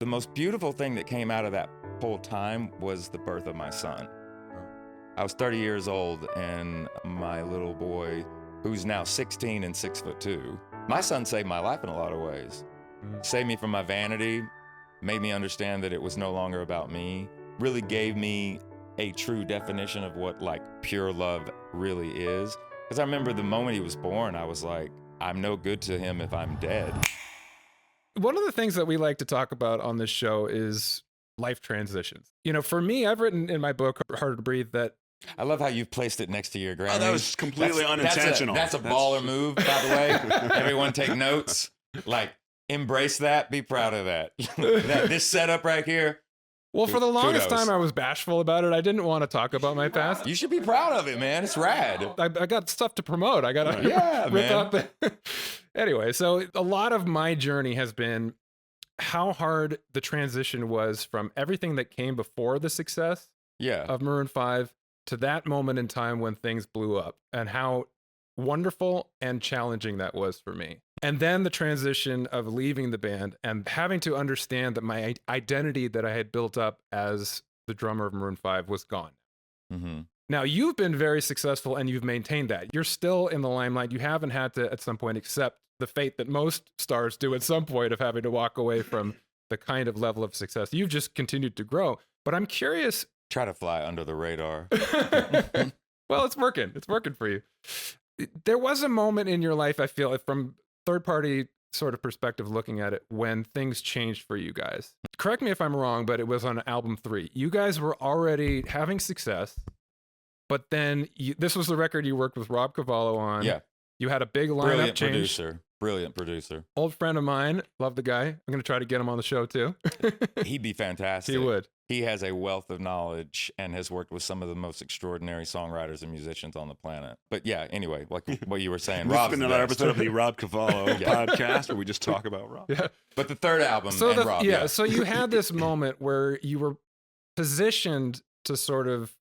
most beautiful thing that came out of that whole time was the birth of my son. I was 30 years old, and my little boy, who's now 16 and 6'2", my son saved my life in a lot of ways. Saved me from my vanity, made me understand that it was no longer about me, really gave me a true definition of what like pure love really is. Because I remember the moment he was born, I was like, I'm no good to him if I'm dead. One of the things that we like to talk about on this show is life transitions. You know, for me, I've written in my book, Harder to Breathe, that I love how you've placed it next to your Grammy. Oh, that was completely unintentional. That's a baller move, by the way. Everyone take notes. Like, embrace that. Be proud of that. This setup right here. Well, for the longest Kudos. time, I was bashful about it. I didn't want to talk about my past. You should be proud of it, man. It's rad. I got stuff to promote. I got to rip man. out the... Anyway, so a lot of my journey has been how hard the transition was from everything that came before the success of Maroon 5 to that moment in time when things blew up, and how wonderful and challenging that was for me. And then the transition of leaving the band and having to understand that my identity that I had built up as the drummer of Maroon 5 was gone. Mm-hmm. Now, you've been very successful and you've maintained that. You're still in the limelight. You haven't had to, at some point, accept the fate that most stars do at some point of having to walk away from the kind of level of success. You've just continued to grow. But I'm curious. Try to fly under the radar. Well, it's working. It's working for you. There was a moment in your life, I feel, from third-party sort of perspective looking at it, when things changed for you guys. Correct me if I'm wrong, but it was on album 3. You guys were already having success, but then this was the record you worked with Rob Cavallo on. Yeah. You had a big lineup change. Brilliant producer. Old friend of mine. Love the guy. I'm going to try to get him on the show too. He'd be fantastic. He would. He has a wealth of knowledge and has worked with some of the most extraordinary songwriters and musicians on the planet. But yeah, anyway, like what you were saying, Rob's Rob's been another episode of the Rob Cavallo podcast where we just talk about Rob. Yeah. But the third album Rob. Yeah, so you had this moment where you were positioned to sort of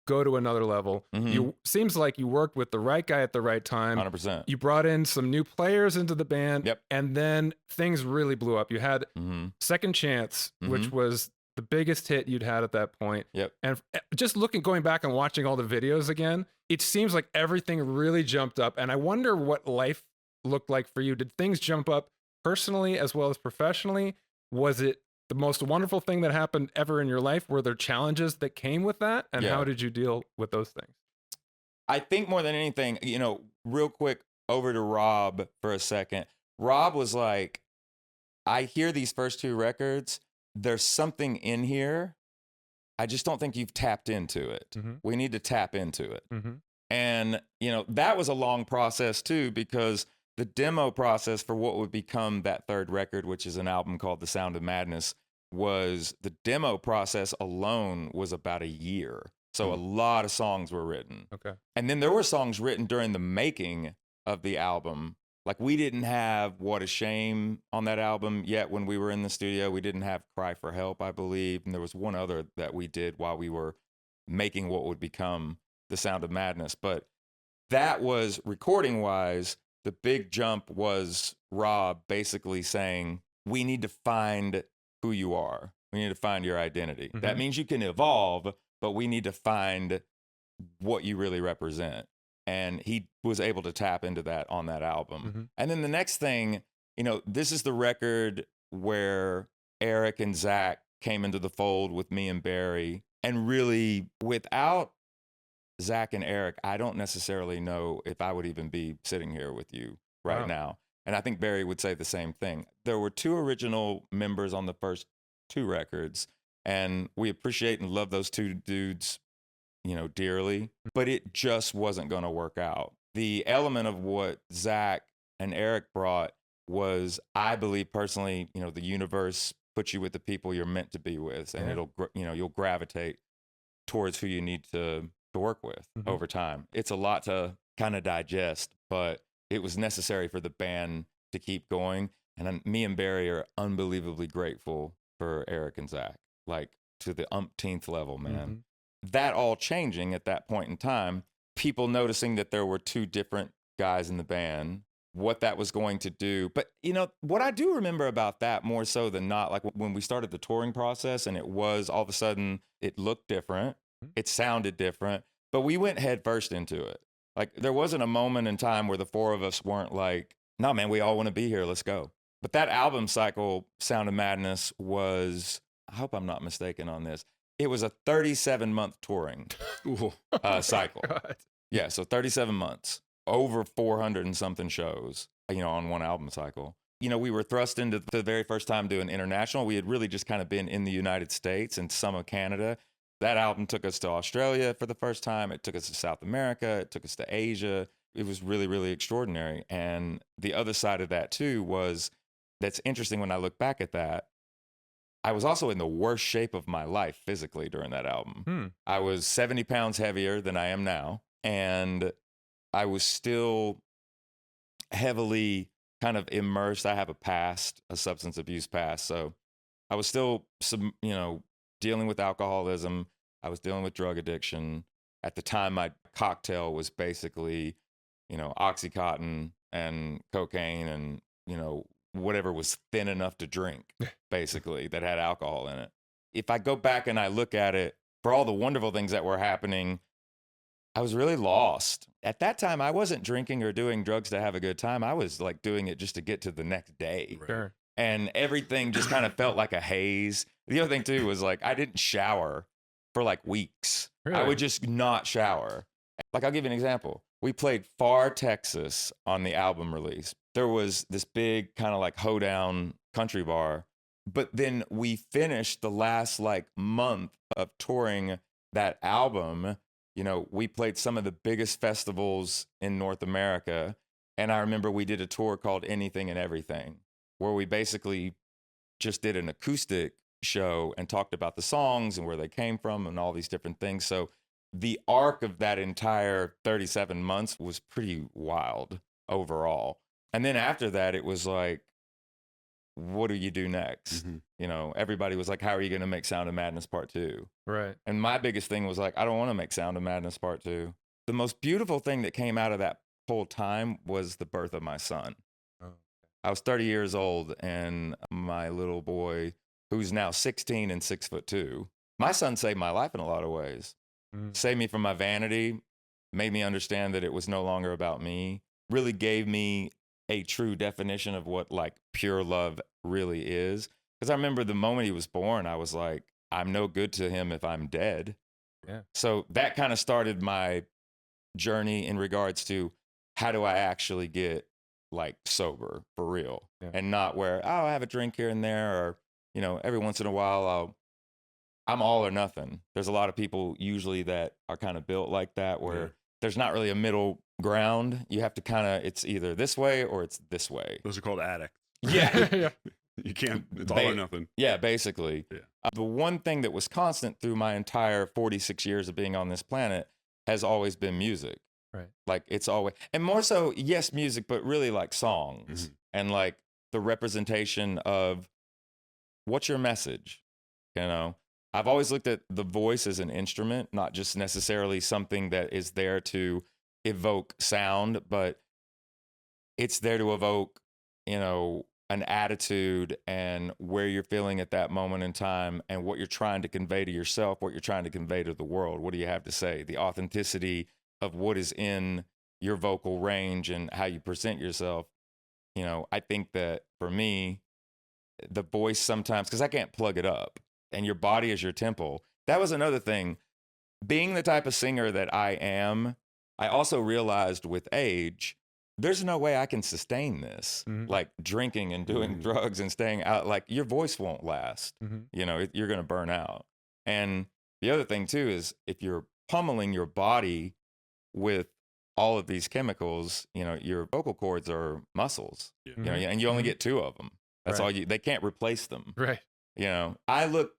go to another level. Mm-hmm. You seems like you worked with the right guy at the right time. 100%. You brought in some new players into the band. Yep. And then things really blew up. You had Second Chance, which was the biggest hit you'd had at that point. Yep. And just going back and watching all the videos again, it seems like everything really jumped up. And I wonder what life looked like for you. Did things jump up personally as well as professionally? Was it the most wonderful thing that happened ever in your life? Were there challenges that came with that? And how did you deal with those things? I think more than anything, real quick, over to Rob for a second. Rob was like, I hear these first 2 records. There's something in here. I just don't think you've tapped into it. Mm-hmm. We need to tap into it. Mm-hmm. And, that was a long process too, because the demo process for what would become that third record, which is an album called The Sound of Madness, was the demo process alone was about a year. So a lot of songs were written. Okay. And then there were songs written during the making of the album. Like, we didn't have What a Shame on that album yet when we were in the studio. We didn't have Cry for Help, I believe. And there was one other that we did while we were making what would become The Sound of Madness. But that was, recording-wise, the big jump was Rob basically saying, we need to find who you are. We need to find your identity. Mm-hmm. That means you can evolve, but we need to find what you really represent. And he was able to tap into that on that album. Mm-hmm. And then the next thing, this is the record where Eric and Zach came into the fold with me and Barry. And really, without Zach and Eric, I don't necessarily know if I would even be sitting here with you right now. And I think Barry would say the same thing. There were 2 original members on the first 2 records, and we appreciate and love those 2 dudes, dearly, but it just wasn't going to work out. The element of what Zach and Eric brought was, I believe personally, the universe puts you with the people you're meant to be with, and it'll, you'll gravitate towards who you need to work with over time. It's a lot to kind of digest, but it was necessary for the band to keep going. And me and Barry are unbelievably grateful for Eric and Zach, like to the umpteenth level, man. Mm-hmm. That all changing at that point in time, people noticing that there were 2 different guys in the band, what that was going to do. But, what I do remember about that more so than not, like when we started the touring process and it was all of a sudden, it looked different, it sounded different, but we went head first into it. Like there wasn't a moment in time where the four of us weren't like, no, man, we all want to be here. Let's go. But that album cycle, Sound of Madness, was, I hope I'm not mistaken on this, it was a 37-month touring cycle. God. Yeah, so 37 months, over 400 and something shows, on one album cycle. We were thrust into the very first time doing international. We had really just kind of been in the United States and some of Canada. That album took us to Australia for the first time. It took us to South America. It took us to Asia. It was really, really extraordinary. And the other side of that too was, that's interesting when I look back at that, I was also in the worst shape of my life physically during that album. I was 70 pounds heavier than I am now. And I was still heavily kind of immersed. I have a substance abuse past. So I was still, dealing with alcoholism. I was dealing with drug addiction. At the time, my cocktail was basically, Oxycontin and cocaine and, whatever was thin enough to drink, basically, that had alcohol in it. If I go back and I look at it, for all the wonderful things that were happening, I was really lost. At that time, I wasn't drinking or doing drugs to have a good time. I was like doing it just to get to the next day. Sure. And everything just kind of felt like a haze. The other thing too was like, I didn't shower for like weeks. Really? I would just not shower. Like, I'll give you an example. We played Far, Texas on the album release. There was this big kind of like hoedown country bar. But then we finished the last like month of touring that album. We played some of the biggest festivals in North America. And I remember we did a tour called Anything and Everything, where we basically just did an acoustic show and talked about the songs and where they came from and all these different things. So the arc of that entire 37 months was pretty wild overall. And then after that, it was like, what do you do next? Everybody was like, how are you going to make Sound of Madness Part 2? Right. And my biggest thing was like, I don't want to make Sound of Madness Part 2. The most beautiful thing that came out of that whole time was the birth of my son. Oh. I was 30 years old, and my little boy, who's now 16 and 6'2", my son saved my life in a lot of ways. Saved me from my vanity, made me understand that it was no longer about me, really gave me a true definition of what like pure love really is. Because I remember the moment he was born, I was like, I'm no good to him if I'm dead. Yeah. So that kind of started my journey in regards to how do I actually get like sober for real, and not where, I have a drink here and there, or, every once in a while I'm all or nothing. There's a lot of people usually that are kind of built like that, where there's not really a middle ground. You have to it's either this way or it's this way. Those are called addicts. Yeah. You can't, it's all or nothing. Yeah, basically. Yeah. The one thing that was constant through my entire 46 years of being on this planet has always been music. Right. Like it's always, and more so, yes, music, but really like songs and like the representation of what's your message, I've always looked at the voice as an instrument, not just necessarily something that is there to evoke sound, but it's there to evoke, an attitude and where you're feeling at that moment in time and what you're trying to convey to yourself, what you're trying to convey to the world. What do you have to say? The authenticity of what is in your vocal range and how you present yourself. I think that for me, the voice sometimes, because I can't plug it up, and your body is your temple. That was another thing. Being the type of singer that I am, I also realized with age, there's no way I can sustain this. Like drinking and doing drugs and staying out, like your voice won't last. You're going to burn out. And the other thing too is if you're pummeling your body with all of these chemicals, your vocal cords are muscles, and you only get two of them. That's all they can't replace them. Right. I look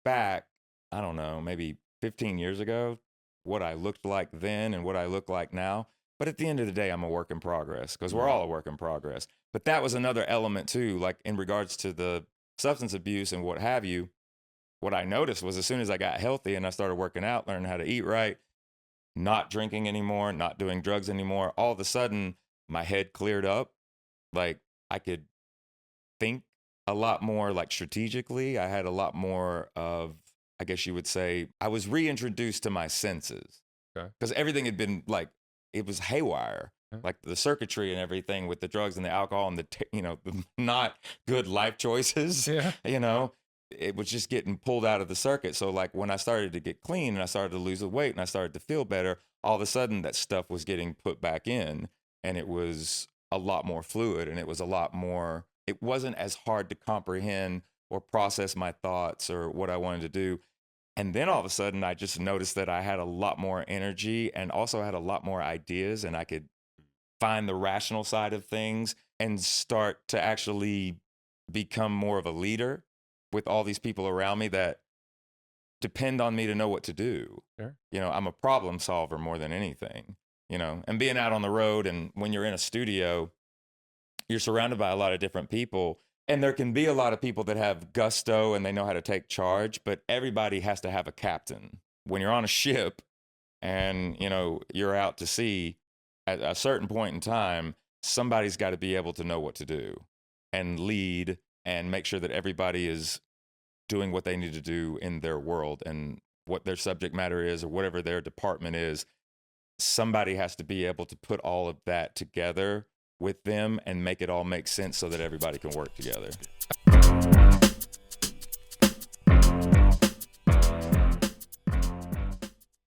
back, I don't know, maybe 15 years ago, what I looked like then and what I look like now. But at the end of the day, I'm a work in progress, because we're all a work in progress. But that was another element too, like in regards to the substance abuse and what have you. What I noticed was as soon as I got healthy and I started working out, learning how to eat right, not drinking anymore, not doing drugs anymore, all of a sudden my head cleared up. Like I could think a lot more like strategically. I had a lot more of, I guess you would say, I was reintroduced to my senses. Because everything had been like, it was haywire. Like the circuitry and everything with the drugs and the alcohol and the not good life choices. It was just getting pulled out of the circuit. So like when I started to get clean and I started to lose the weight and I started to feel better, all of a sudden that stuff was getting put back in, and it was a lot more fluid, and it was a lot more, it wasn't as hard to comprehend or process my thoughts or what I wanted to do. And then all of a sudden I just noticed that I had a lot more energy and also had a lot more ideas, and I could find the rational side of things and start to actually become more of a leader with all these people around me that depend on me to know what to do. Sure. I'm a problem solver more than anything, and being out on the road, and when you're in a studio, you're surrounded by a lot of different people, and there can be a lot of people that have gusto and they know how to take charge, but everybody has to have a captain. When you're on a ship and, you're out to sea, at a certain point in time, somebody's got to be able to know what to do and lead and make sure that everybody is doing what they need to do in their world and what their subject matter is or whatever their department is. Somebody has to be able to put all of that together with them and make it all make sense so that everybody can work together.